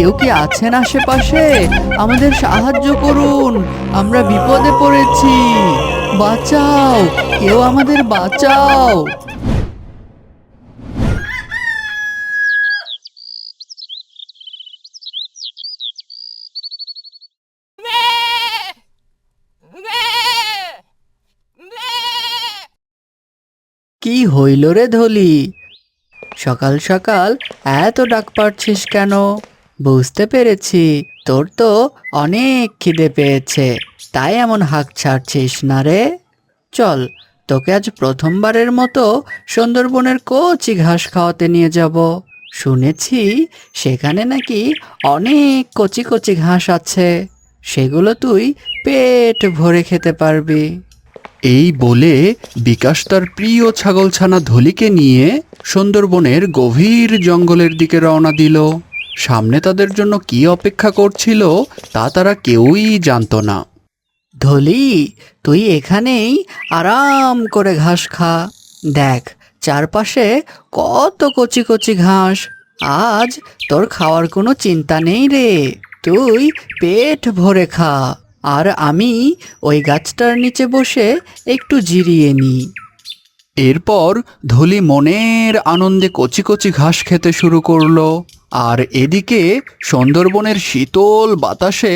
কেউ কি আছেন আশেপাশে? আমাদের সাহায্য করুন, আমরা বিপদে পড়েছি। বাঁচাও, কেউ আমাদের বাঁচাও। কি হইল রে ধলি? সকাল সকাল এত ডাক পাড়ছিস কেন? বুঝতে পেরেছি তোর তো অনেক খিদে পেয়েছে, তাই এমন হাঁক ছাড়ছিস না রে। চল, তোকে আজ প্রথমবারের মতো সুন্দরবনের কচি ঘাস খাওয়াতে নিয়ে যাব। শুনেছি সেখানে নাকি অনেক কচি কচি ঘাস আছে, সেগুলো তুই পেট ভরে খেতে পারবি। এই বলে বিকাশ তার প্রিয় ছাগলছানা ধলিকে নিয়ে সুন্দরবনের গভীর জঙ্গলের দিকে রওনা দিল। সামনে তাদের জন্য কি অপেক্ষা করছিল তা তারা কেউই জানতো না। ধলি, তুই এখানেই আরাম করে ঘাস খা। দেখ, চারপাশে কত কচি কচি ঘাস। আজ তোর খাওয়ার কোনো চিন্তা নেই রে, তুই পেট ভরে খা। আর আমি ওই গাছটার নিচে বসে একটু জিরিয়ে নিই। এরপর ধলি মনের আনন্দে কচি কচি ঘাস খেতে শুরু করলো। আর এদিকে সুন্দরবনের শীতল বাতাসে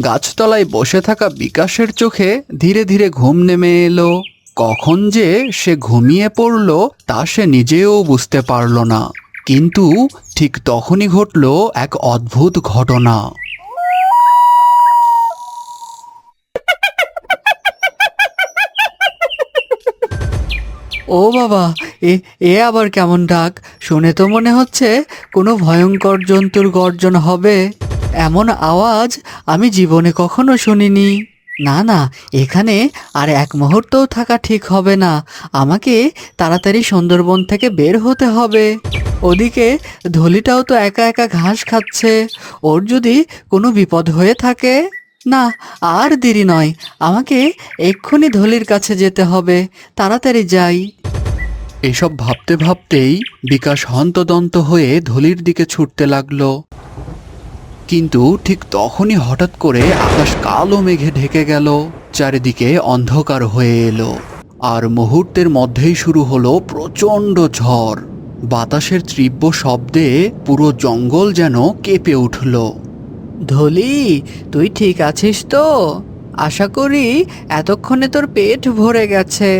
গাছতলায় বসে থাকা বিকাশের চোখে ধীরে ধীরে ঘুম নেমে এলো। কখন যে সে ঘুমিয়ে পড়ল তা সে নিজেও বুঝতে পারল না। কিন্তু ঠিক তখনই ঘটল এক অদ্ভুত ঘটনা। ও বাবা, এ এ আবার কেমন ডাক? শুনে তো মনে হচ্ছে কোনো ভয়ঙ্কর জন্তুর গর্জন হবে। এমন আওয়াজ আমি জীবনে কখনো শুনিনি। না না, এখানে আর এক মুহূর্তও থাকা ঠিক হবে না। আমাকে তাড়াতাড়ি সুন্দরবন থেকে বের হতে হবে। ওদিকে ধলিটাও তো একা একা ঘাস খাচ্ছে, ওর যদি কোনো বিপদ হয়ে থাকে। না, আর দেরি নয়, আমাকে এক্ষুনি ধলির কাছে যেতে হবে। তাড়াতাড়ি যাই। এসব ভাবতে ভাবতেই বিকাশ হন্তদন্ত হয়ে ধলির দিকে ছুটতে লাগলো। কিন্তু ঠিক তখনই হঠাৎ করে আকাশ কালো মেঘে ঢেকে গেল, চারিদিকে অন্ধকার হয়ে এলো। আর মুহূর্তের মধ্যেই শুরু হলো প্রচণ্ড ঝড়। বাতাসের তীব্র শব্দে পুরো জঙ্গল যেন কেঁপে উঠল। ধলি, তুই ঠিক আছিস তো? আশা করি এতক্ষণে তোর পেট ভরে গেছে।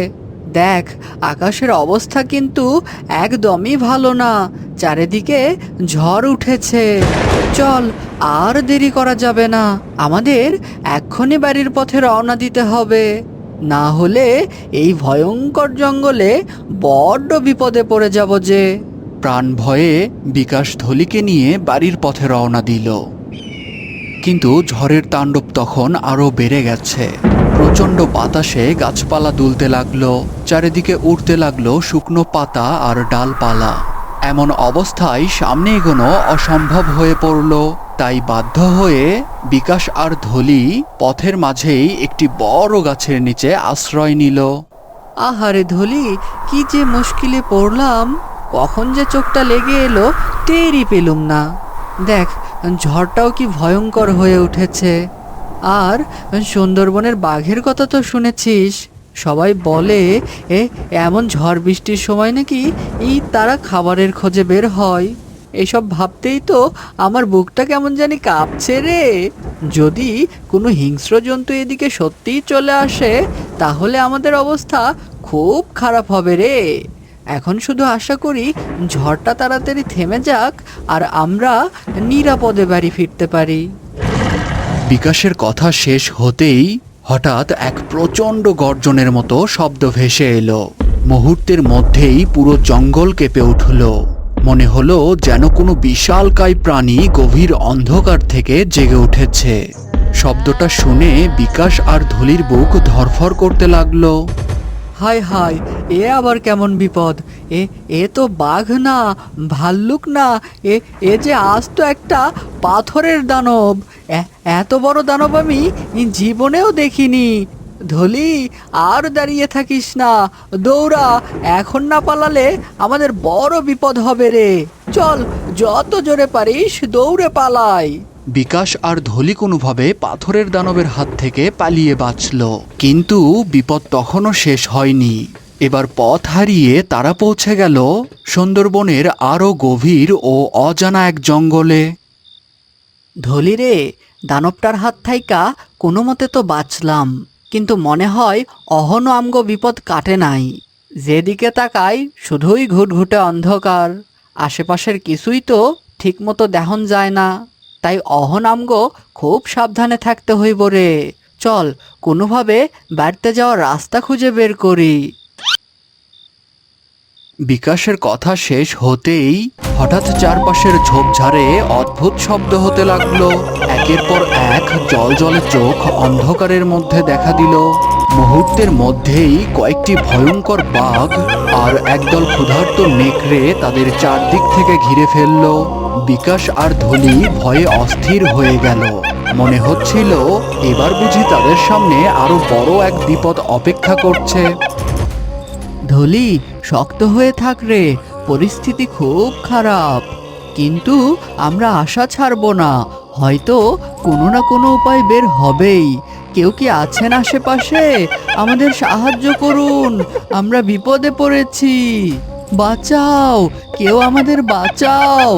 দেখ, আকাশের অবস্থা কিন্তু একদমই ভালো না, চারিদিকে ঝড় উঠেছে। চল, আর দেরি করা যাবে না, আমাদের এক্ষুনি বাড়ির পথে রওনা দিতে হবে। না হলে এই ভয়ঙ্কর জঙ্গলে বড্ড বিপদে পড়ে যাব যে। প্রাণ ভয়ে বিকাশ ধলিকে নিয়ে বাড়ির পথে রওনা দিল। কিন্তু ঝড়ের তাণ্ডব তখন আরো বেড়ে গেছে। প্রচণ্ড বাতাসে গাছপালা দুলতে লাগলো, চারিদিকে উড়তে লাগলো শুকনো পাতা আর ডালপালা। এমন অবস্থায় সামনে এগোনো অসম্ভব হয়ে পড়ল। তাই বাধ্য হয়ে বিকাশ আর ধলি পথের মাঝেই একটি বড় গাছের নিচে আশ্রয় নিল। আহারে ধলি, কি যে মুশকিলে পড়লাম, কখন যে চোখটা লেগে এলো টেরই পেলুম না। দেখ, ঝড়টাও কি ভয়ঙ্কর হয়ে উঠেছে। আর সুন্দরবনের বাঘের কথা তো শুনেছিস, সবাই বলে এ এমন ঝড় বৃষ্টির সময় নাকি তারা খাবারের খোঁজে বের হয়। এসব ভাবতেই তো আমার বুকটা কেমন জানি কাঁপছে রে। যদি কোনো হিংস্র জন্তু এদিকে সত্যিই চলে আসে, তাহলে আমাদের অবস্থা খুব খারাপ হবে রে। এখন শুধু আশা করি ঝড়টা তাড়াতাড়ি থেমে যাক আর আমরা নিরাপদে বাড়ি ফিরতে পারি। বিকাশের কথা শেষ হতেই হঠাৎ এক প্রচণ্ড গর্জনের মতো শব্দ ভেসে এলো। মুহূর্তের মধ্যেই পুরো জঙ্গল কেঁপে উঠল। মনে হলো যেন কোনো বিশালকায় প্রাণী গভীর অন্ধকার থেকে জেগে উঠেছে। শব্দটা শুনে বিকাশ আর ধলির বুক ধড়ফড় করতে লাগলো। হায় হায়, এ আবার কেমন বিপদ? এ এ তো বাঘ না, ভাল্লুক না, এ এ যে আস্ত একটা পাথরের দানব। এত বড় দানব আমি জীবনেও দেখিনি। ধলি, আর দাঁড়িয়ে থাকিস না, দৌড়া। এখন না পালালে আমাদের বড় বিপদ হবে রে। চল, যত জোরে পারিস দৌড়ে পালাই। বিকাশ আর ধলি কোনোভাবে পাথরের দানবের হাত থেকে পালিয়ে বাঁচল, কিন্তু বিপদ তখনও শেষ হয়নি। এবার পথ হারিয়ে তারা পৌঁছে গেল সুন্দরবনের আরও গভীর ও অজানা এক জঙ্গলে। ধলি রে, দানবটার হাত থাইকা কোনো মতে তো বাঁচলাম, কিন্তু মনে হয় অহনো আমগো বিপদ কাটে নাই। যেদিকে তাকাই শুধুই ঘুটঘুটে অন্ধকার, আশেপাশের কিছুই তো ঠিক মতো দেহন যায় না। তাই অহন আমগো খুব সাবধানে থাকতে হইব রে। চল, কোনোভাবে বাড়িতে যাওয়ার রাস্তা খুঁজে বের করি। বিকাশের কথা শেষ হতেই হঠাৎ চারপাশের ঝোপঝাড়ে অদ্ভুত শব্দ হতে লাগলো। একের পর এক জলজলে চোখ অন্ধকারের মধ্যে দেখা দিল। মুহূর্তের মধ্যেই কয়েকটি ভয়ঙ্কর বাঘ আর একদল ক্ষুধার্ত নেকড়ে তাদের চারদিক থেকে ঘিরে ফেলল। বিকাশ আর ধলি ভয়ে অস্থির হয়ে গেল। মনে হচ্ছিল এবার বুঝি তাদের সামনে আরো বড় এক বিপদ অপেক্ষা করছে। ধলি, শক্ত হয়ে থাক রে, পরিস্থিতি খুব খারাপ, কিন্তু আমরা আশা ছাড়বো না। হয়তো কোনো না কোনো উপায় বের হবেই। কেউ কি আছেন আশেপাশে? আমাদের সাহায্য করুন, আমরা বিপদে পড়েছি। বাঁচাও, কেউ আমাদের বাঁচাও।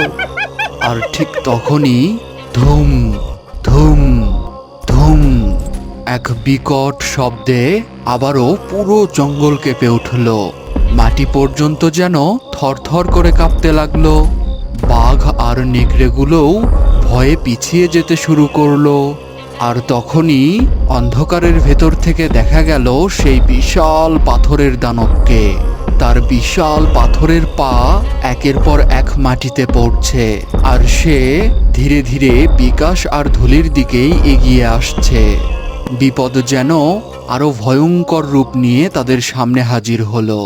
আর ঠিক তখনই ধুম ধুম ধুম এক বিকট শব্দে আবারও পুরো জঙ্গল কেঁপে উঠল। মাটি পর্যন্ত যেন থরথর করে কাঁপতে লাগলো। বাঘ আর নেকড়েগুলোও ভয়ে পিছিয়ে যেতে শুরু করলো। আর তখনই অন্ধকারের ভেতর থেকে দেখা গেল সেই বিশাল পাথরের দানবকে। তার বিশাল পাথরের পা একের পর এক মাটিতে পড়ছে, আর সে ধীরে ধীরে বিকাশ আর ধুলির দিকেই এগিয়ে আসছে। বিপদ যেন আরো ভয়ঙ্কর রূপ নিয়ে তাদের সামনে হাজির হলো।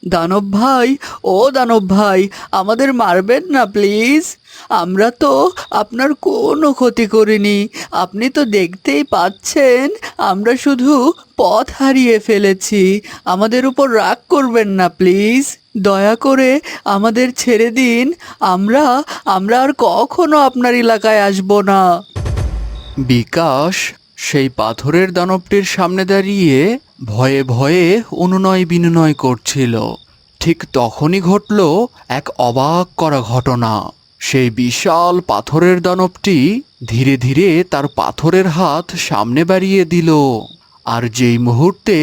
দানব ভাই, ও দানব ভাই, আমাদের মারবেন না প্লিজ। আমরা তো আপনার কোনো ক্ষতি করিনি। আপনি তো দেখতেই পাচ্ছেন আমরা শুধু পথ হারিয়ে ফেলেছি। আমাদের উপর রাগ করবেন না প্লিজ। দয়া করে আমাদের ছেড়ে দিন। আমরা আমরা আর কখনো আপনার এলাকায় আসবো না। বিকাশ সেই পাথরের দানবটির সামনে দাঁড়িয়ে ভয়ে ভয়ে অনুনয় বিনয় করছিল। ঠিক তখনই ঘটল এক অবাক করা ঘটনা। সেই বিশাল পাথরের দানবটি ধীরে ধীরে তার পাথরের হাত সামনে বাড়িয়ে দিল। আর যেই মুহূর্তে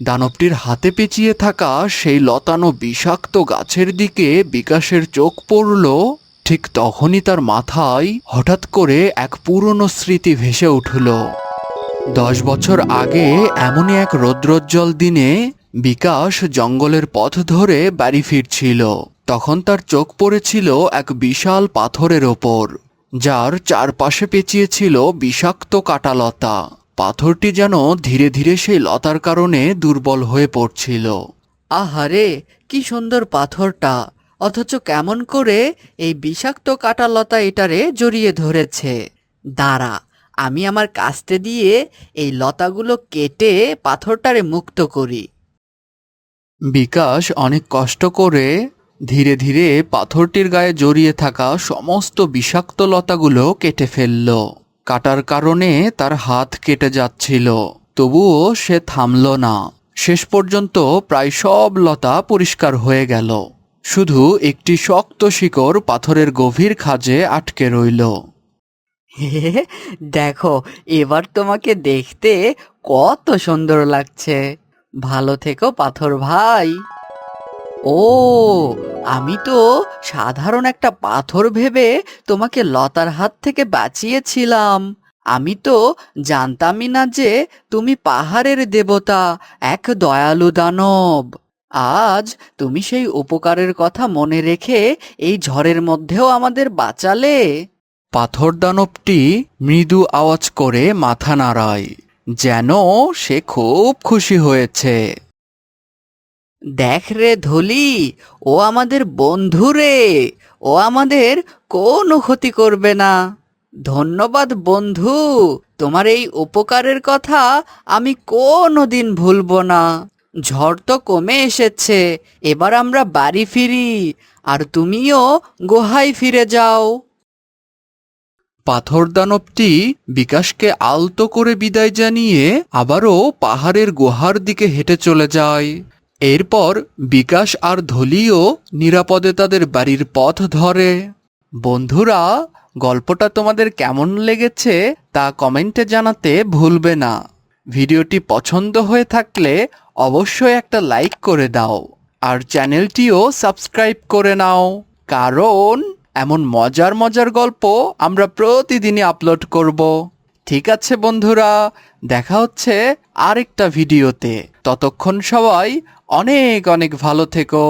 দানবটির হাতে পেঁচিয়ে থাকা সেই লতানো বিষাক্ত গাছের দিকে বিকাশের চোখ পড়ল, ঠিক তখনই তার মাথায় হঠাৎ করে এক পুরনো স্মৃতি ভেসে উঠল। 10 বছর আগে এমনই এক রৌদ্রোজ্জ্বল দিনে বিকাশ জঙ্গলের পথ ধরে বাড়ি ফিরছিল। তখন তার চোখ পড়েছিল এক বিশাল পাথরের ওপর, যার চারপাশে পেঁচিয়ে ছিল বিষাক্ত কাঁটালতা। পাথরটি যেন ধীরে ধীরে সেই লতার কারণে দুর্বল হয়ে পড়ছিল। আহারে, কি সুন্দর পাথরটা, অথচ কেমন করে এই বিষাক্ত কাঁটালতা এটারে জড়িয়ে ধরেছে। দাঁড়া, আমি আমার কাস্তে দিয়ে এই লতাগুলো কেটে পাথরটারে মুক্ত করি। বিকাশ অনেক কষ্ট করে ধীরে ধীরে পাথরটির গায়ে জড়িয়ে থাকা সমস্ত বিষাক্ত লতাগুলো কেটে ফেলল। কাটার কারণে তার হাত কেটে যাচ্ছিল, তবুও সে থামল না। শেষ পর্যন্ত প্রায় সব লতা পরিষ্কার হয়ে গেল। শুধু একটি শক্ত শিকড় পাথরের গভীর খাঁজে আটকে রইল। দেখো, এবার তোমাকে দেখতে কত সুন্দর লাগছে। ভালো থেকো পাথর ভাই। ও, আমি তো সাধারণ একটা পাথর ভেবে তোমাকে লতার হাত থেকে বাঁচিয়েছিলাম। আমি তো জানতামই না যে তুমি পাহাড়ের দেবতা, এক দয়ালু দানব। আজ তুমি সেই উপকারের কথা মনে রেখে এই ঝড়ের মধ্যেও আমাদের বাঁচালে। পাথর দানবটি মৃদু আওয়াজ করে মাথা নাড়ায়, যেন সে খুব খুশি হয়েছে। দেখ রে ধলি, ও আমাদের বন্ধু রে, ও আমাদের কোনো ক্ষতি করবে না। ধন্যবাদ বন্ধু, তোমার এই উপকারের কথা আমি কোনো দিন ভুলবো না। ঝড় তো কমে এসেছে, এবার আমরা বাড়ি ফিরি, আর তুমিও গুহায় ফিরে যাও। পাথর দানবটি বিকাশকে আলতো করে বিদায় জানিয়ে আবারও পাহাড়ের গুহার দিকে হেঁটে চলে যায়। এরপর বিকাশ আর ধলিও নিরাপদে তাদের বাড়ির পথ ধরে। বন্ধুরা, গল্পটা তোমাদের কেমন লেগেছে তা কমেন্টে জানাতে ভুলবে না। ভিডিওটি পছন্দ হয়ে থাকলে অবশ্যই একটা লাইক করে দাও, আর চ্যানেলটিও সাবস্ক্রাইব করে নাও, কারণ এমন মজার মজার গল্প আমরা প্রতিদিনই আপলোড করব। ঠিক আছে বন্ধুরা, দেখা হচ্ছে আরেকটা ভিডিওতে। ততক্ষণ সবাই অনেক অনেক ভালো থেকো।